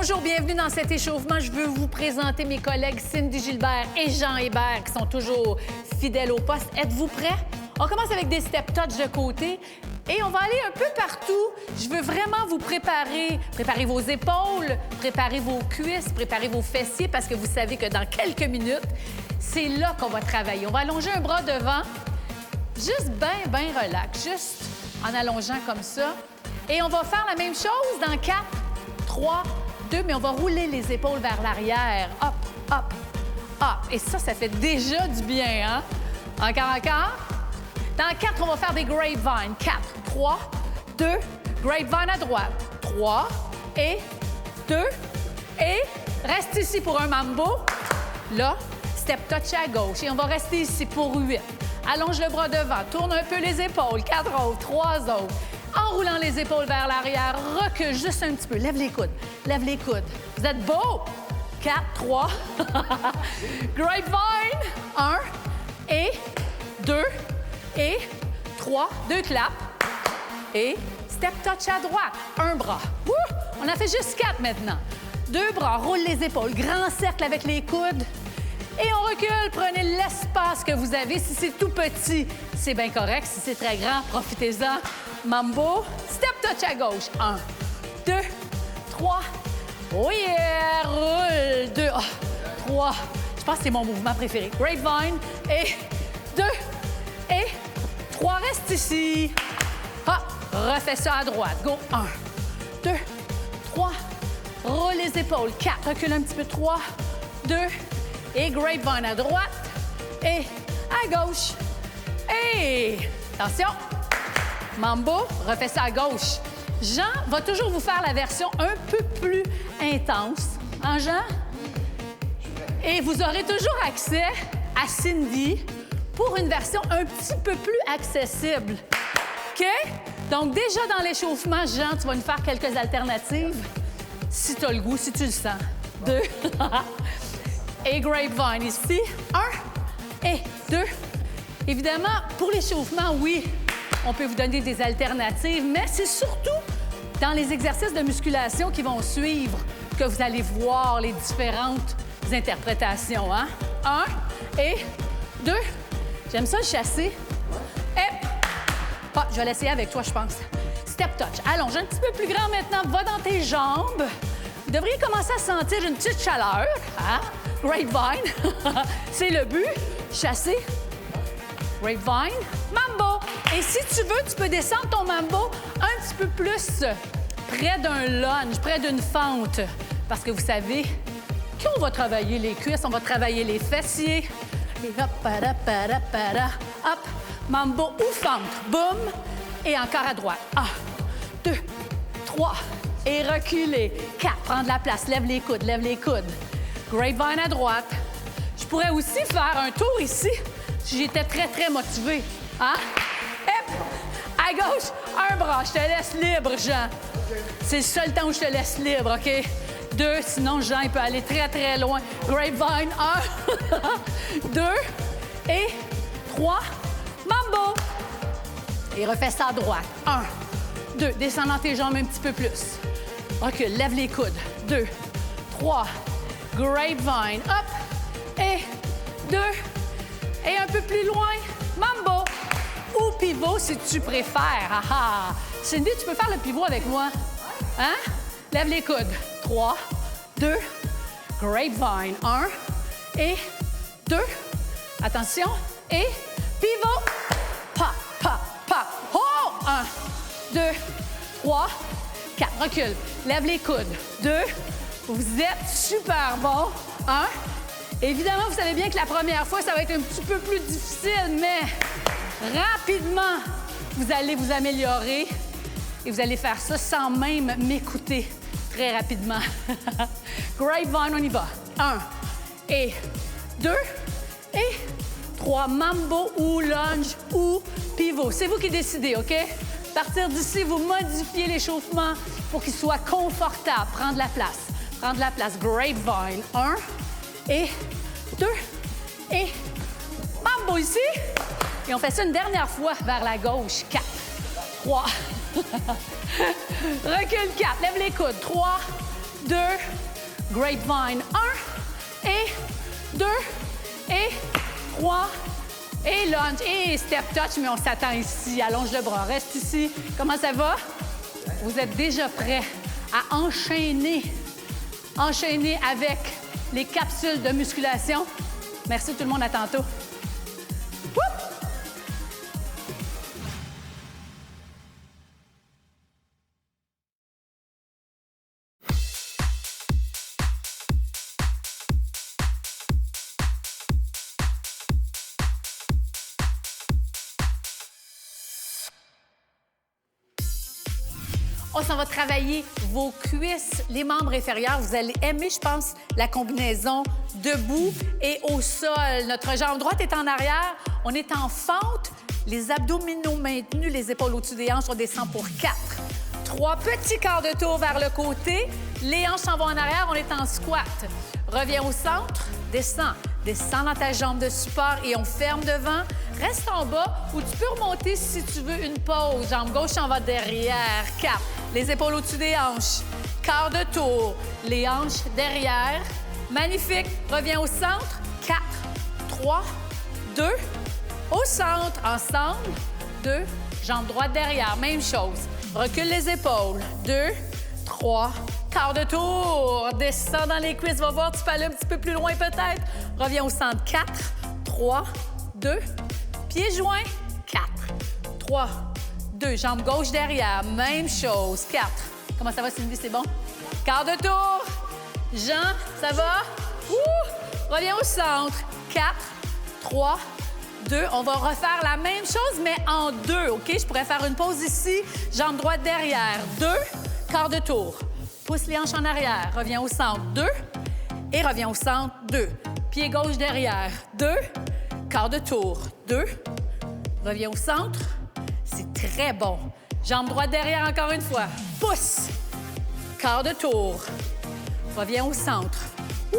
Bonjour, bienvenue dans cet échauffement. Je veux vous présenter mes collègues Cindy Gilbert et Jean Hébert qui sont toujours fidèles au poste. Êtes-vous prêts? On commence avec des step touch de côté et on va aller un peu partout. Je veux vraiment vous préparer. Préparez vos épaules, préparez vos cuisses, préparez vos fessiers parce que vous savez que dans quelques minutes, c'est là qu'on va travailler. On va allonger un bras devant, juste bien relax, juste en allongeant comme ça. Et on va faire la même chose dans 4, 3, 2, mais on va rouler les épaules vers l'arrière. Hop, hop, hop. Et ça fait déjà du bien, hein? Encore. Dans 4, on va faire des grapevines. 4, 3, 2, grapevine à droite. 3, et 2, et reste ici pour un mambo. Là, step touch à gauche. Et on va rester ici pour 8. Allonge le bras devant, tourne un peu les épaules. 4 autres, 3 autres. En roulant les épaules vers l'arrière, recule juste un petit peu. Lève les coudes, lève les coudes. Vous êtes beau! 4, 3. Grapevine. 1, et 2, et 3. 2 claps. Et step touch à droite. Un bras. Wouh! On a fait juste 4 maintenant. 2 bras, roule les épaules. Grand cercle avec les coudes. Et on recule. Prenez l'espace que vous avez. Si c'est tout petit, c'est bien correct. Si c'est très grand, profitez-en. Mambo, step touch à gauche. 1, 2, 3. Oh yeah! Roule. 2, 3. Je pense que c'est mon mouvement préféré. Grapevine. Et 2, et 3. Reste ici. Ah, refais ça à droite. Go. 1, 2, 3. Roule les épaules. 4. Recule un petit peu. 3, 2. Et grapevine à droite. Et à gauche. Et attention. Mambo, refais ça à gauche. Jean va toujours vous faire la version un peu plus intense. Hein, Jean? Et vous aurez toujours accès à Cindy pour une version un petit peu plus accessible. OK? Donc, déjà dans l'échauffement, Jean, tu vas nous faire quelques alternatives. Si tu as le goût, si tu le sens. 2. Et grapevine ici. 1 et 2. Évidemment, pour l'échauffement, oui, on peut vous donner des alternatives, mais c'est surtout dans les exercices de musculation qui vont suivre que vous allez voir les différentes interprétations. Hein? 1 et 2. J'aime ça le chasser. Et... Ah, je vais l'essayer avec toi, je pense. Step touch. Allonge un petit peu plus grand maintenant. Va dans tes jambes. Vous devriez commencer à sentir une petite chaleur. Hein? Grapevine. C'est le but. Chasser. Grapevine. Mambo. Et si tu veux, tu peux descendre ton mambo un petit peu plus près d'un lunge, près d'une fente. Parce que vous savez qu'on va travailler les cuisses, on va travailler les fessiers. Et hop, hop, mambo ou fente. Boum. Et encore à droite. 1, 2, 3. Et reculer. 4. Prendre la place. Lève les coudes, lève les coudes. Grapevine à droite. Je pourrais aussi faire un tour ici si j'étais très motivée. Hein? Hop! À gauche, un bras. Je te laisse libre, Jean. C'est le seul temps où je te laisse libre, OK? 2, sinon Jean, il peut aller très loin. Grapevine, 1, 2 et 3. Mambo! Et refais ça à droite. 1, 2. Descends dans tes jambes un petit peu plus. Recule, lève les coudes. 2, 3. Grapevine, hop! Et 2. Et un peu plus loin, mambo! Ou pivot, si tu préfères. Ah ah! Cindy, tu peux faire le pivot avec moi. Hein? Lève les coudes. 3, 2, grapevine. 1 et 2. Attention. Et pivot. Pop, pop, pop. Oh! 1, 2, 3, 4. Recule. Lève les coudes. 2. Vous êtes super bon. 1. Évidemment, vous savez bien que la première fois, ça va être un petit peu plus difficile, mais rapidement, vous allez vous améliorer et vous allez faire ça sans même m'écouter très rapidement. Grapevine, on y va. 1 et 2 et 3. Mambo ou lunge ou pivot. C'est vous qui décidez, OK? À partir d'ici, vous modifiez l'échauffement pour qu'il soit confortable. Prendre la place. Prendre la place. Grapevine. 1 et 2 et mambo ici. Et on fait ça une dernière fois vers la gauche. 4, 3. Recule 4. Lève les coudes. 3, 2, grapevine. 1 et 2 et 3 et lunge. Et step touch, mais on s'attend ici. Allonge le bras, reste ici. Comment ça va? Vous êtes déjà prêts à enchaîner avec les capsules de musculation. Merci tout le monde, à tantôt. Wouh! On s'en va travailler vos cuisses, les membres inférieurs. Vous allez aimer, je pense, la combinaison debout et au sol. Notre jambe droite est en arrière. On est en fente. Les abdominaux maintenus, les épaules au-dessus des hanches. On descend pour 4. 3 petits quarts de tour vers le côté. Les hanches s'en vont en arrière. On est en squat. Reviens au centre. Descends. Descends dans ta jambe de support et on ferme devant. Reste en bas ou tu peux remonter si tu veux une pause. Jambe gauche en va derrière. 4. Les épaules au-dessus des hanches. Quart de tour. Les hanches derrière. Magnifique. Reviens au centre. 4, 3, 2. Au centre. Ensemble. 2. Jambe droite derrière. Même chose. Recule les épaules. 2, 3. Quart de tour. Descends dans les cuisses. Va voir, tu peux aller un petit peu plus loin peut-être. Reviens au centre. 4, 3, 2. Pieds joints. 4, 3, 2. Jambe gauche derrière. Même chose. 4. Comment ça va, Cindy? C'est bon? Quart de tour. Jean, ça va? Ouh! Reviens au centre. 4, 3, 2. On va refaire la même chose, mais en 2, OK? Je pourrais faire une pause ici. Jambe droite derrière. 2. Quart de tour. Pousse les hanches en arrière. Reviens au centre. 2. Et reviens au centre. 2. Pied gauche derrière. 2. Quart de tour. 2. Reviens au centre. C'est très bon. Jambe droite derrière encore une fois. Pousse. Quart de tour. Reviens au centre. Ouh!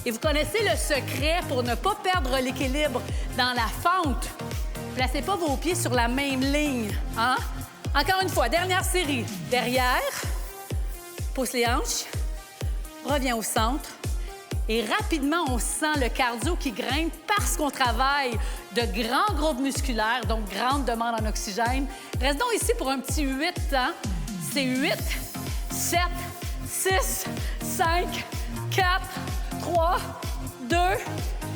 Et vous connaissez le secret pour ne pas perdre l'équilibre dans la fente. Placez pas vos pieds sur la même ligne. Hein? Encore une fois, dernière série. Derrière. Pousse les hanches. Reviens au centre. Et rapidement, on sent le cardio qui grimpe parce qu'on travaille de grands groupes musculaires, donc grande demande en oxygène. Reste donc ici pour un petit 8 temps. C'est 8, 7, 6, 5, 4, 3, 2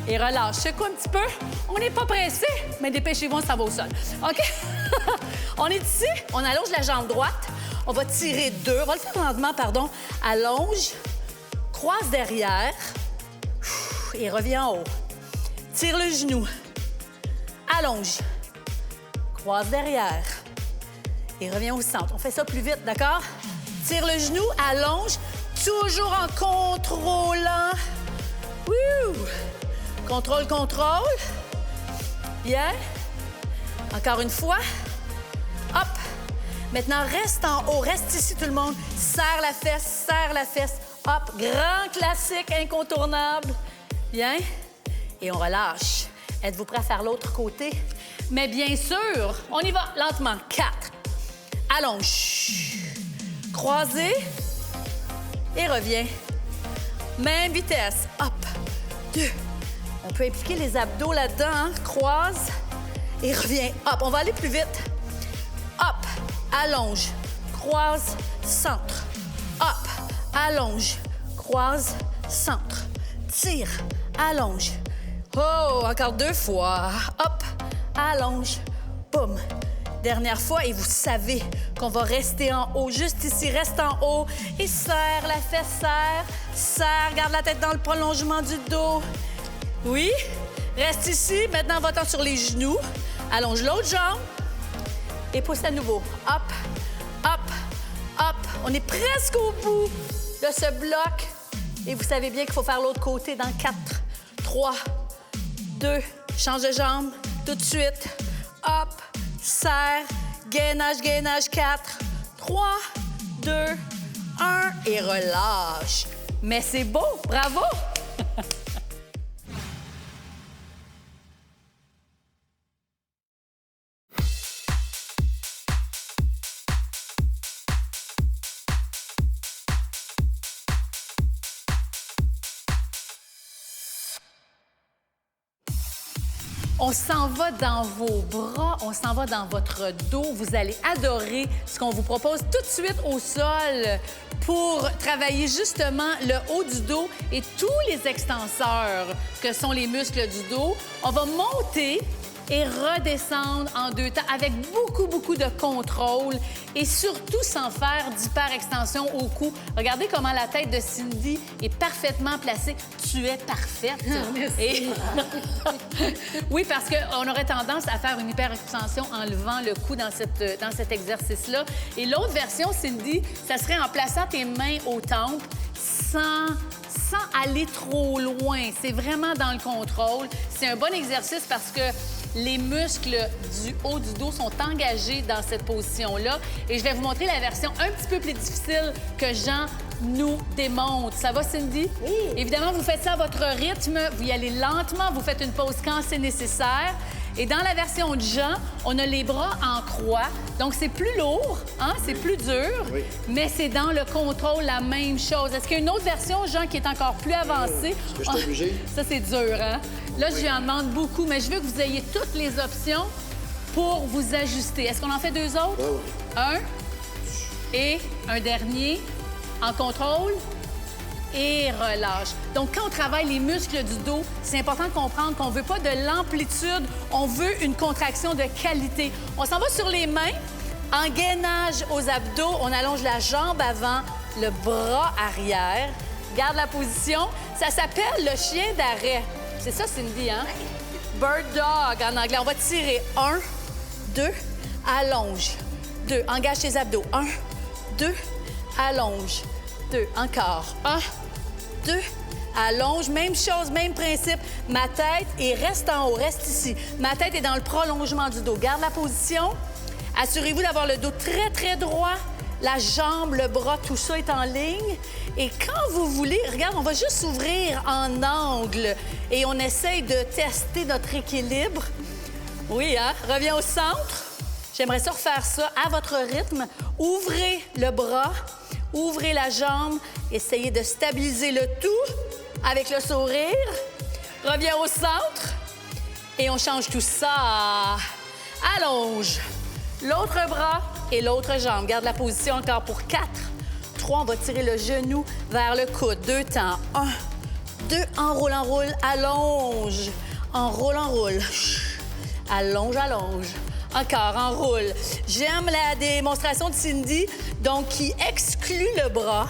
et relâche. Secoue un petit peu. On n'est pas pressé, mais dépêchez-vous, on s'en va au sol. OK? On est ici, on allonge la jambe droite. On va tirer 2. On va le faire lentement, pardon. Allonge. Croise derrière et reviens en haut. Tire le genou. Allonge. Croise derrière et reviens au centre. On fait ça plus vite, d'accord? Tire le genou, allonge, toujours en contrôlant. Wouh! Contrôle, contrôle. Bien. Encore une fois. Hop. Maintenant, reste en haut. Reste ici, tout le monde. Serre la fesse, serre la fesse. Hop, grand classique, incontournable. Bien. Et on relâche. Êtes-vous prêts à faire l'autre côté? Mais bien sûr, on y va lentement. 4. Allonge. Croisez. Et reviens. Même vitesse. Hop. 2. On peut impliquer les abdos là-dedans. Hein? Croise. Et reviens. Hop, on va aller plus vite. Hop. Allonge. Croise. Centre. Hop. Allonge, croise, centre. Tire, allonge. Oh, encore 2 fois. Hop, allonge, boum. Dernière fois, et vous savez qu'on va rester en haut. Juste ici, reste en haut. Et serre la fesse, serre. Serre, garde la tête dans le prolongement du dos. Oui, reste ici. Maintenant, va-t'en sur les genoux. Allonge l'autre jambe. Et pousse à nouveau. Hop, hop, hop. On est presque au bout de ce bloc. Et vous savez bien qu'il faut faire l'autre côté dans 4, 3, 2, change de jambe tout de suite. Hop, serre, gainage, gainage, 4, 3, 2, 1 et relâche. Mais c'est beau, bravo! On s'en va dans vos bras, on s'en va dans votre dos. Vous allez adorer ce qu'on vous propose tout de suite au sol pour travailler justement le haut du dos et tous les extenseurs que sont les muscles du dos. On va monter et redescendre en 2 temps avec beaucoup de contrôle et surtout sans faire d'hyperextension au cou. Regardez comment la tête de Cindy est parfaitement placée. Tu es parfaite. Et... oui, parce qu'on aurait tendance à faire une hyperextension en levant le cou dans cet exercice-là. Et l'autre version, Cindy, ça serait en plaçant tes mains aux tempes sans aller trop loin. C'est vraiment dans le contrôle. C'est un bon exercice parce que les muscles du haut du dos sont engagés dans cette position-là. Et je vais vous montrer la version un petit peu plus difficile que Jean nous démontre. Ça va, Cindy? Oui. Évidemment, vous faites ça à votre rythme. Vous y allez lentement. Vous faites une pause quand c'est nécessaire. Et dans la version de Jean, on a les bras en croix. Donc, c'est plus lourd, hein? C'est plus dur, oui. Mais c'est dans le contrôle la même chose. Est-ce qu'il y a une autre version, Jean, qui est encore plus avancée? Est-ce que je suis obligée? Ça, c'est dur, hein? Là, je lui en demande beaucoup, mais je veux que vous ayez toutes les options pour vous ajuster. Est-ce qu'on en fait 2 autres? Oui. Un et un dernier en contrôle. Et relâche. Donc, quand on travaille les muscles du dos, c'est important de comprendre qu'on ne veut pas de l'amplitude, on veut une contraction de qualité. On s'en va sur les mains. En gainage aux abdos, on allonge la jambe avant, le bras arrière. Garde la position. Ça s'appelle le chien d'arrêt. C'est ça, Cindy, hein? Bird dog en anglais. On va tirer. 1, 2, allonge. 2, engage tes abdos. 1, 2, allonge. 2, encore. 1, 2, allonge. Même chose, même principe. Ma tête et reste en haut, reste ici. Ma tête est dans le prolongement du dos. Garde la position. Assurez-vous d'avoir le dos très droit. La jambe, le bras, tout ça est en ligne. Et quand vous voulez, regarde, on va juste s'ouvrir en angle et on essaye de tester notre équilibre. Oui, hein? Reviens au centre. J'aimerais ça refaire ça à votre rythme. Ouvrez le bras. Ouvrez la jambe, essayez de stabiliser le tout avec le sourire. Reviens au centre et on change tout ça. Allonge. L'autre bras et l'autre jambe. Garde la position encore pour 4. 3, on va tirer le genou vers le coude. 2 temps. 1, 2, enroule, allonge. Enroule. Allonge. Encore, enroule. J'aime la démonstration de Cindy, donc qui exclut le bras,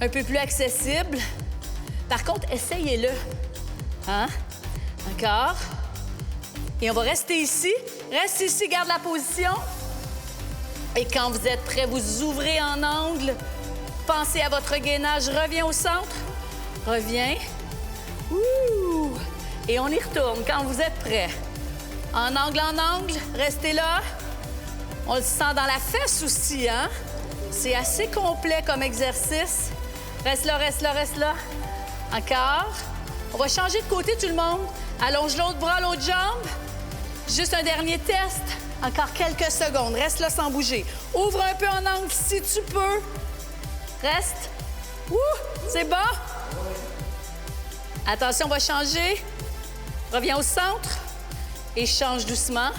un peu plus accessible. Par contre, essayez-le. Hein? Encore. Et on va rester ici. Reste ici, garde la position. Et quand vous êtes prêts, vous ouvrez en angle. Pensez à votre gainage. Reviens au centre. Reviens. Ouh! Et on y retourne quand vous êtes prêts. En angle, restez là. On le sent dans la fesse aussi, hein? C'est assez complet comme exercice. Reste là. Encore. On va changer de côté, tout le monde. Allonge l'autre bras, l'autre jambe. Juste un dernier test. Encore quelques secondes. Reste là sans bouger. Ouvre un peu en angle si tu peux. Reste. Ouh! C'est bon? Attention, on va changer. Reviens au centre. Et change doucement.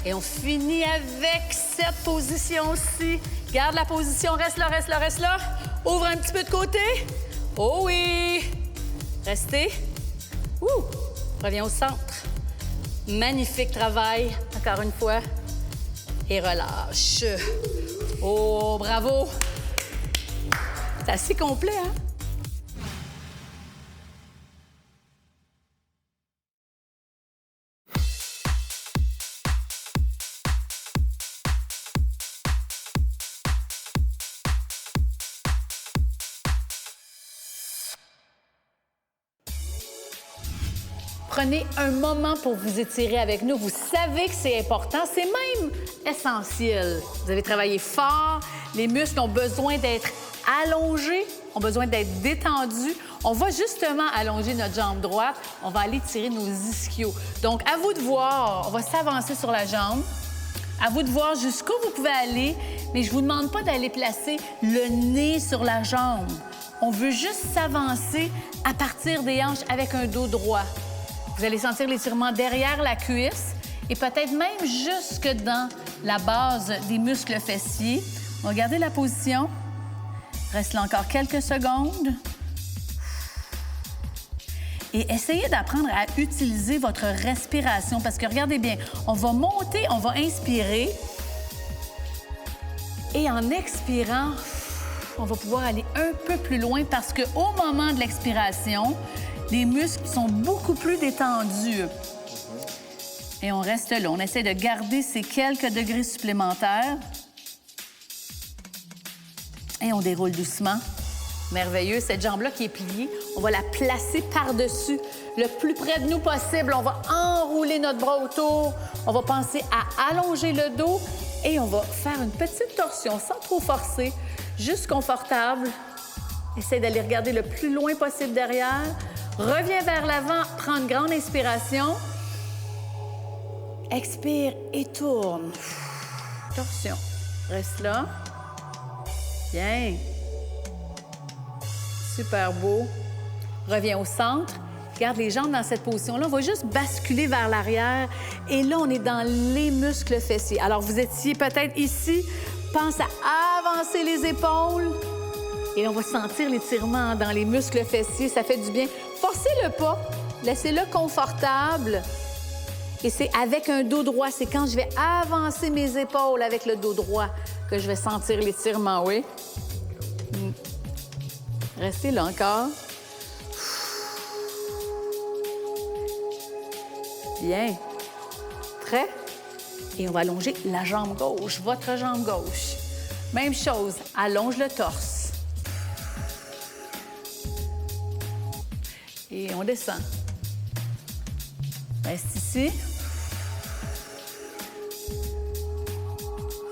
Et on finit avec cette position-ci. Garde la position, reste là. Ouvre un petit peu de côté. Oh oui! Restez. Ouh! Reviens au centre. Magnifique travail. Encore une fois. Et relâche. Oh, bravo! C'est assez complet, hein? Prenez un moment pour vous étirer avec nous. Vous savez que c'est important, c'est même essentiel. Vous avez travaillé fort, les muscles ont besoin d'être allongés, ont besoin d'être détendus. On va justement allonger notre jambe droite, on va aller tirer nos ischios. Donc, à vous de voir, on va s'avancer sur la jambe. À vous de voir jusqu'où vous pouvez aller, mais je vous demande pas d'aller placer le nez sur la jambe. On veut juste s'avancer à partir des hanches avec un dos droit. Vous allez sentir l'étirement derrière la cuisse et peut-être même jusque dans la base des muscles fessiers. On va garder la position. Reste là encore quelques secondes. Et essayez d'apprendre à utiliser votre respiration parce que regardez bien, on va monter, on va inspirer et en expirant, on va pouvoir aller un peu plus loin parce qu'au moment de l'expiration, les muscles sont beaucoup plus détendus. Et on reste là. On essaie de garder ces quelques degrés supplémentaires. Et on déroule doucement. Merveilleux. Cette jambe-là qui est pliée, on va la placer par-dessus, le plus près de nous possible. On va enrouler notre bras autour. On va penser à allonger le dos et on va faire une petite torsion sans trop forcer, juste confortable. Essaye d'aller regarder le plus loin possible derrière. Reviens vers l'avant, prends une grande inspiration. Expire et tourne. Torsion. Reste là. Bien. Super beau. Reviens au centre. Garde les jambes dans cette position-là. On va juste basculer vers l'arrière. Et là, on est dans les muscles fessiers. Alors, vous étiez peut-être ici. Pense à avancer les épaules. Et on va sentir l'étirement dans les muscles fessiers. Ça fait du bien. Forcez le pas. Laissez-le confortable. Et c'est avec un dos droit. C'est quand je vais avancer mes épaules avec le dos droit que je vais sentir l'étirement, oui? Restez là encore. Bien. Prêt? Et on va allonger la jambe gauche, votre jambe gauche. Même chose, allonge le torse. Et on descend. Reste ici.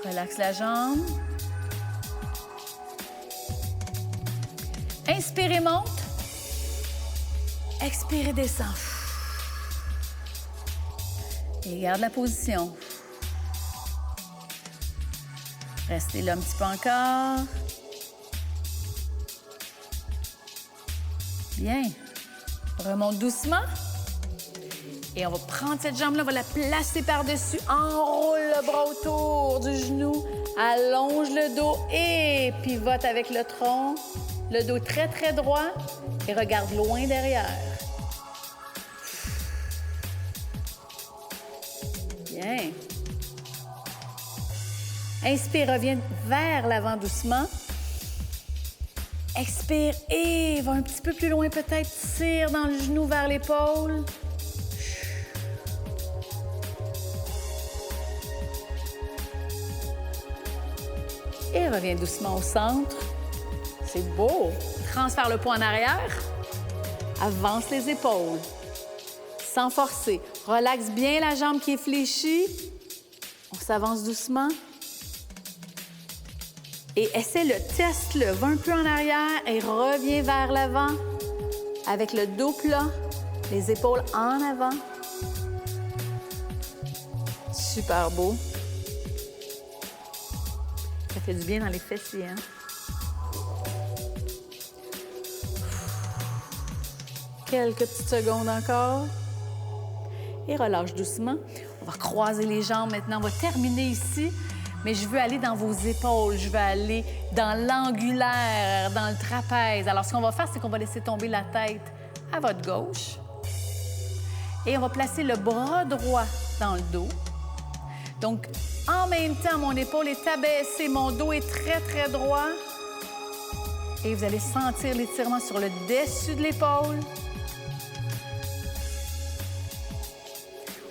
Relaxe la jambe. Inspirez, monte. Expirez, descend. Et garde la position. Restez là un petit peu encore. Bien. Remonte doucement. Et on va prendre cette jambe-là, on va la placer par-dessus. Enroule le bras autour du genou. Allonge le dos et pivote avec le tronc. Le dos très, très droit et regarde loin derrière. Bien. Inspire, reviens vers l'avant doucement. Expire et va un petit peu plus loin peut-être. Tire dans le genou vers l'épaule. Et reviens doucement au centre. C'est beau. Transfère le poids en arrière. Avance les épaules. Sans forcer. Relaxe bien la jambe qui est fléchie. On s'avance doucement. Et essaie-le, teste-le. Va un peu en arrière et reviens vers l'avant. Avec le dos plat, les épaules en avant. Super beau. Ça fait du bien dans les fessiers, hein? Quelques petites secondes encore. Et relâche doucement. On va croiser les jambes maintenant. On va terminer ici, mais je veux aller dans vos épaules. Je veux aller dans l'angulaire, dans le trapèze. Alors, ce qu'on va faire, c'est qu'on va laisser tomber la tête à votre gauche. Et on va placer le bras droit dans le dos. Donc, en même temps, mon épaule est abaissée, mon dos est très, très droit. Et vous allez sentir l'étirement sur le dessus de l'épaule.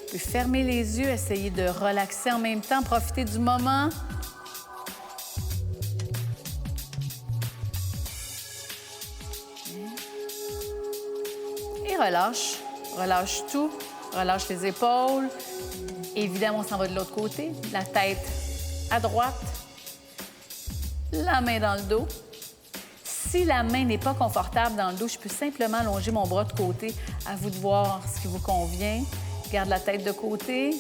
Vous pouvez fermer les yeux, essayer de relaxer en même temps, profiter du moment. Et relâche. Relâche tout. Relâche les épaules. Évidemment, on s'en va de l'autre côté. La tête à droite. La main dans le dos. Si la main n'est pas confortable dans le dos, je peux simplement allonger mon bras de côté. À vous de voir ce qui vous convient. Garde la tête de côté.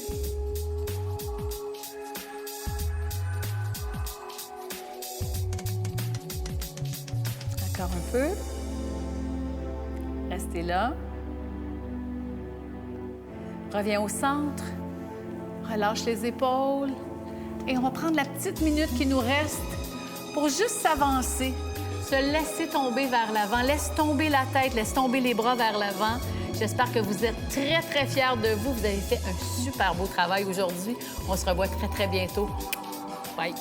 Encore un peu. Restez là. Reviens au centre. Relâche les épaules. Et on va prendre la petite minute qui nous reste pour juste s'avancer, se laisser tomber vers l'avant. Laisse tomber la tête, laisse tomber les bras vers l'avant. J'espère que vous êtes très, très fiers de vous. Vous avez fait un super beau travail aujourd'hui. On se revoit très, très bientôt. Bye!